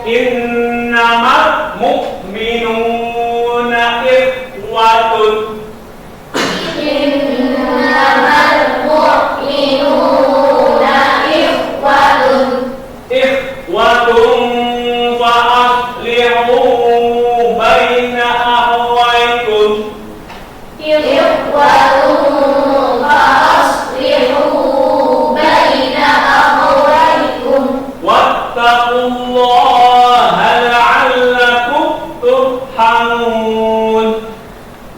innamal mu'minuna ikhwatun. Innamal mu'minuna ikhwatun. Ikhwatun fa aslihu baina akhawaykum. Ikhwatun fa aslihu baina akhawaykum. Wattaqullaha la'allakum turhamun.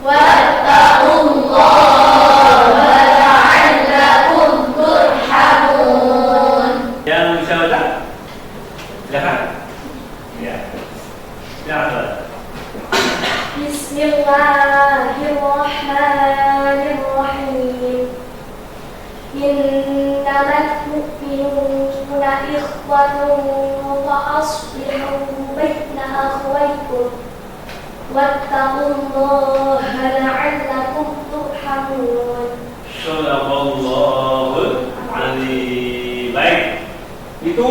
Wattaqullaha la'allakum turhamun. Yang bisa baca? Silakan. Ya. Silakan. Bismillahirrahmanirrahim. Innamal mu'minuna ikhwatun fa aslihu baina akhawaykum. Wattaqullaha la'allakum turhamun. Shadaqallahul azim. Baik. Itu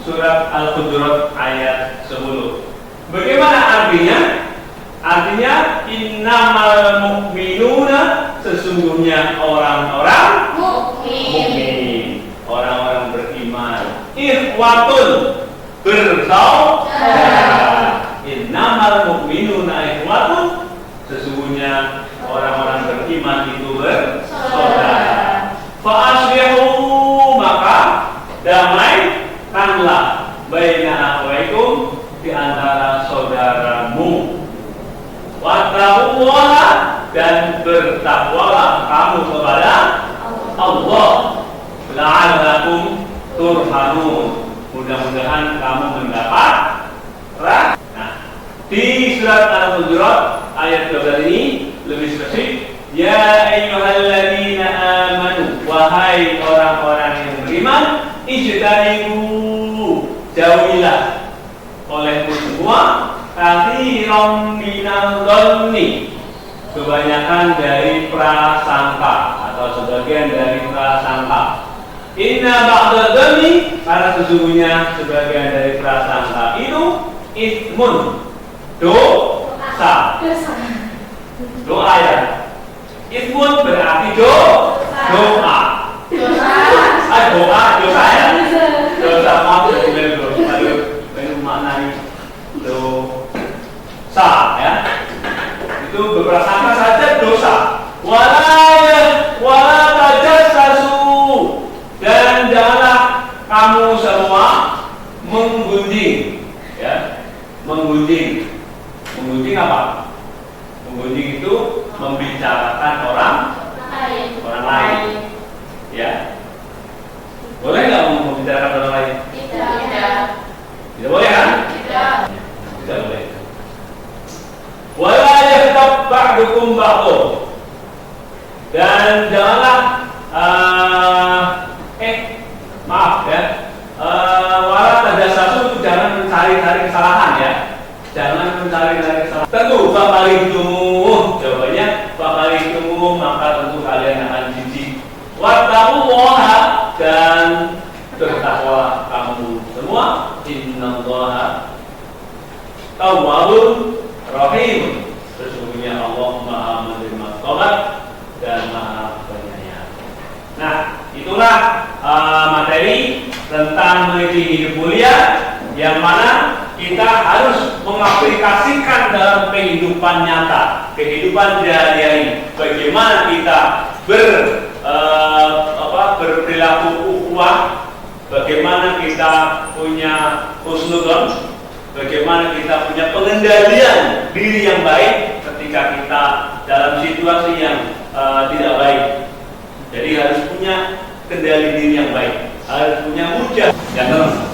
surat Al-Hujurat ayat 10. Bagaimana artinya? Artinya innamal mu'minuna, sesungguhnya orang-orang mukmin, orang-orang beriman, ikhwatun, bersaudara. Innamal mu'minuna ikhwatun, sesungguhnya orang-orang beriman itu bersaudara. Fa aslihu, maka damaikanlah baina akhawaykum, di antara saudaramu. Wattaqullaha, dan bertakwalah kamu kepada Allah. La'allakum turhamun, mudah-mudahan kamu mendapat rahmat. Nah, di surat Al-Hujurat ayat 12 ini lebih spesifik. Ya ayyuhalladzina amanu, wahai orang-orang yang beriman, ijtanibu, jauhilah olehmu semua katsiran minal dhanni, kebanyakan dari prasangka atau sebagian dari prasangka. Inna ba'da dhanni, karena sesungguhnya sebagian dari prasangka itu ismun, dosa. Doa ya. Ismun berarti doa. Doa, dosa ya. Dosa, maaf dari dulu. Aduh, ini maknanya dosa ya. Itu berprasangka saja dosa. Wala tajassasu, dan janganlah kamu semua menggunjing ya. Menggunjing apa? Menggunjing itu membicarakan orang lain ya. Boleh nggak membicarakan orang lain? Tidak boleh kan? Tidak boleh. Wala yaghtab ba'dukum ba'dun, dan janganlah maaf ya, wala tajassasu itu jangan mencari-cari kesalahan ya. Jangan mencari-cari kesalahan. Tentu faqalitumu, jawabannya faqalitumu, maka tentu kalian akan jijik. Wattaqullaha, dan bertakwalah kamu semua. Innallaha tawwabur rahim, sesungguhnya Allah Maha menerima taubat dan Maha penyayang. Nah, itulah materi tentang meniti hidup mulia, yang mana kita harus mengaplikasikan dalam kehidupan nyata, kehidupan sehari-hari. Bagaimana kita berperilaku ukhuwah, bagaimana kita punya husnudzon, bagaimana kita punya pengendalian diri yang baik ketika kita dalam situasi yang tidak baik. Jadi harus punya kendali diri yang baik, harus punya hujah yang tenang.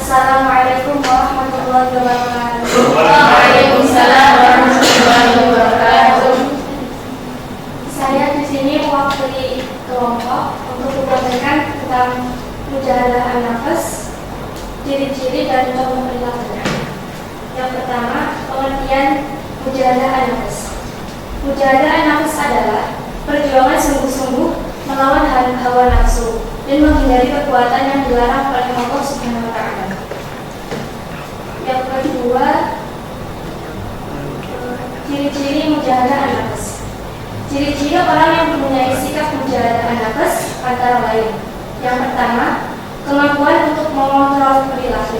Assalamualaikum warahmatullahi wabarakatuh. Waalaikumsalam warahmatullahi wabarakatuh. Saya di sini mewakili kelompok untuk menyampaikan tentang mujahadah an-nafs, ciri-ciri dan contoh perilakunya. Yang pertama, pengertian mujahadah an-nafs. Mujahadah an-nafs adalah perjuangan sungguh-sungguh melawan hawa nafsu dan menghindari perbuatan yang dilarang oleh Allah Subhanahu wa Ta'ala. antara lain. Yang pertama, kemampuan untuk mengontrol perilaku,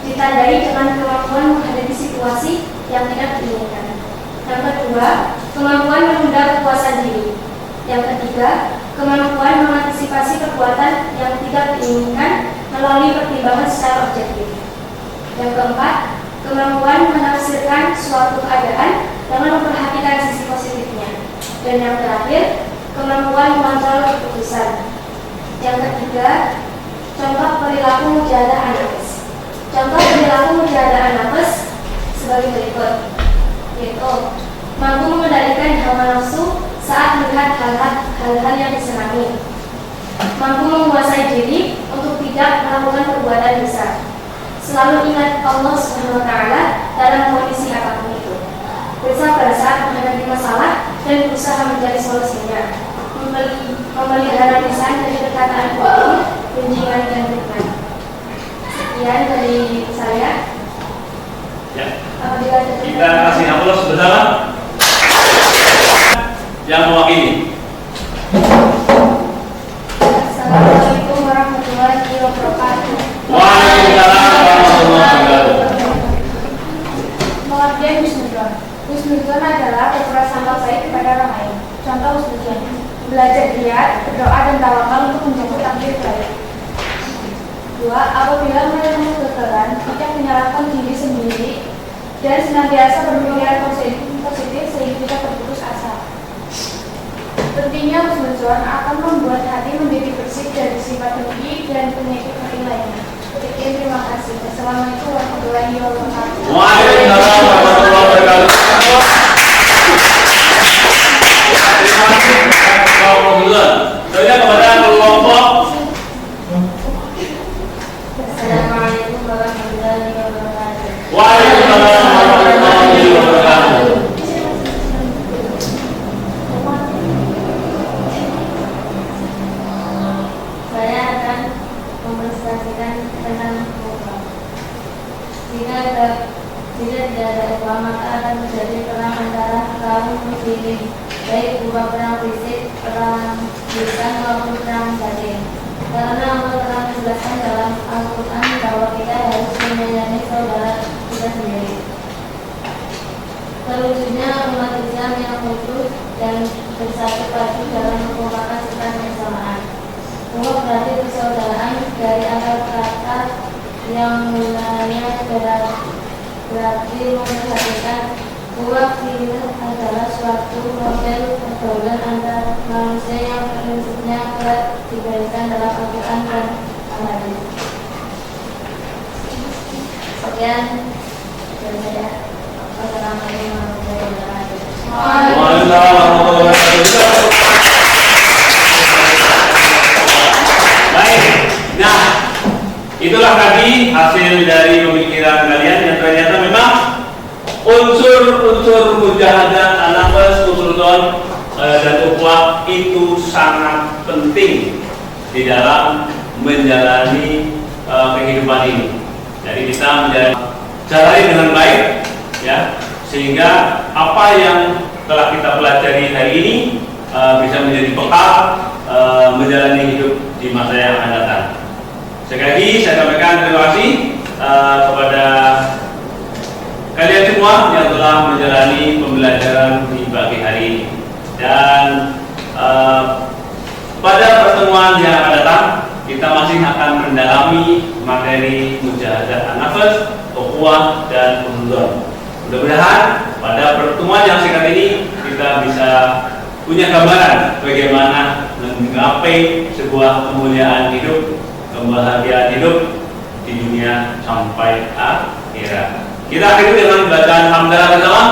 ditandai dengan kemampuan menghadapi situasi yang tidak diinginkan. Yang kedua, kemampuan menunda kepuasan diri. Yang ketiga, kemampuan mengantisipasi perbuatan yang tidak diinginkan melalui pertimbangan secara objektif. Yang keempat, kemampuan menafsirkan suatu keadaan dengan memperhatikan sisi positifnya. Dan yang terakhir, kemampuan mengontrol keputusan. Yang ketiga, contoh perilaku mujahadah an-nafs. Contoh perilaku mujahadah an-nafs sebagai berikut, yaitu mampu mengendalikan hawa nafsu saat melihat hal-hal yang disenangi, mampu menguasai diri untuk tidak melakukan perbuatan dosa, selalu ingat Allah SWT dalam kondisi apapun itu, bersabar saat menghadapi masalah dan berusaha mencari solusinya, memelihara lisan dari perkataan bohong, gunjingan dan fitnah. Sekian dari saya. Ya. Apabila Kita kasih aplaus bersama yang mewakili. Assalamualaikum warahmatullahi wabarakatuh. Waalaikumsalam warahmatullahi wabarakatuh. Pengertian husnuzon. Husnuzon adalah berprasangka baik kepada orang lain. Contoh husnuzon: belajar giat, berdoa dan tawakal untuk menjemput takdir baik. 2. Apabila menemukan kegagalan, tidak menyalahkan diri sendiri dan senantiasa berpikiran positif sehingga tidak terputus asa. Pentingnya husnuzon akan membuat hati menjadi bersih dari sifat dengki dan penyakit hati lainnya. Sekian, terima kasih. Assalamualaikum warahmatullahi wabarakatuh. Waalaikumsalam warahmatullahi wabarakatuh. Terima kasih Alhamdulillah. Saya kepada kelompok. Assalamualaikum warahmatullahi wabarakatuh. Waalaikumsalam warahmatullahi wabarakatuh. Saya akan mempresentasikan tentang uang. Jika tidak ada uang, maka akan terjadi perang antara kaum muslimin, baik berupa perang fisik, perang lisan maupun perang batin. Karena Allah telah menjelaskan dalam Al-Quran bahwa kita harus menyayangi saudara kita sendiri. Terwujudnya umat Islam yang utuh dan bersatu padu dalam mengumpulkan sifat kebersamaan. Umat berarti persaudaraan dari akar kata yang mulanya berarti memperhatikan. Umat ini adalah suatu model pergaulan antar manusia yang prinsipnya kuat digariskan dalam Al-Quran dan Al-Hadis. Sekian dari saya. Wassalamualaikum warahmatullahi wabarakatuh. Waalaikumsalam warahmatullahi wabarakatuh. Baik, nah itulah tadi hasil dari pemikiran kalian yang ternyata memang unsur-unsur mujahadah an-nafs, husnuzon dan ukhuwah itu sangat penting di dalam menjalani kehidupan ini. Jadi kita menjalani dengan baik, ya, sehingga apa yang telah kita pelajari hari ini bisa menjadi bekal menjalani hidup di masa yang akan datang. Sekali lagi saya sampaikan terima kasih kepada kalian semua yang telah menjalani pembelajaran di pagi hari ini. Dan pada pertemuan yang akan datang kita masih akan mendalami materi mujahadah an-nafs, ukhuwah dan husnuzon. Mudah-mudahan pada pertemuan yang singkat ini kita bisa punya gambaran bagaimana menggapai sebuah kemuliaan hidup, kebahagiaan hidup di dunia sampai akhirat. Kita akhiri dengan bacaan hamdalah bersama.